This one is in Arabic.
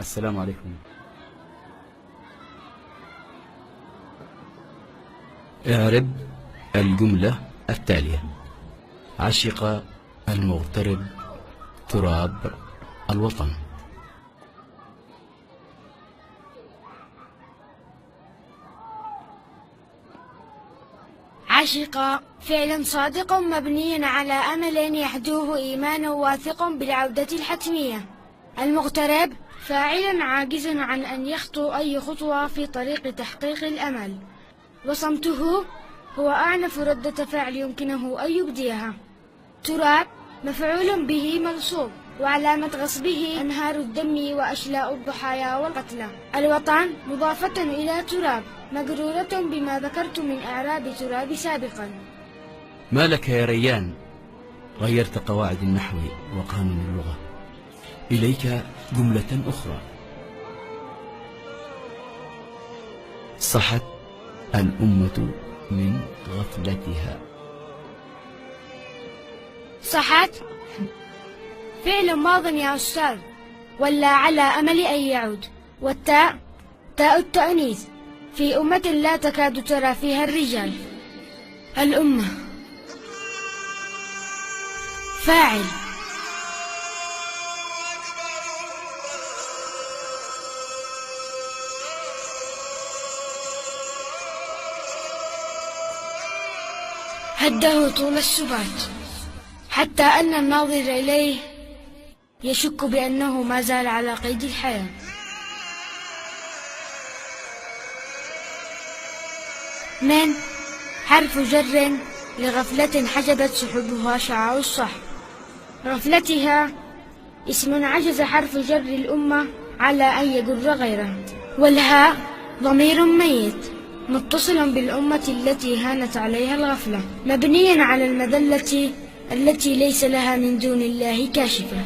السلام عليكم. اعرب الجملة التالية: عشق المغترب تراب الوطن. عشق فعل صادق مبني على أمل يحدوه إيمان واثق بالعودة الحتمية. المغترب فاعل عاجز عن أن يخطو أي خطوة في طريق تحقيق الأمل. وصمته هو أعنف ردة فعل يمكنه أن يبديها. تراب مفعول به منصوب، وعلامة غصبه أنهار الدم وأشلاء الضحايا والقتلى. الوطن مضافة إلى تراب مجرورة بما ذكرت من إعراب تراب سابقا. ما لك يا ريان؟ غيرت قواعد النحو وقانون اللغة. إليك جملة أخرى: صحت الأمة من غفلتها. صحت فعل ماض يا أستاذ، ولا على أمل أن يعود. والتاء تاء التأنيث في أمة لا تكاد ترى فيها الرجال. الأمة فاعل. هده طول السبات، حتى أن الناظر إليه يشك بأنه ما زال على قيد الحياة. من حرف جر لغفلة حجبت سحبها شعاع الصحب. غفلتها اسم عجز حرف جر الأمة على أن يجر غيره. والهاء ضمير ميت متصل بالأمة التي هانت عليها الغفلة، مبني على المذلة التي ليس لها من دون الله كاشفة.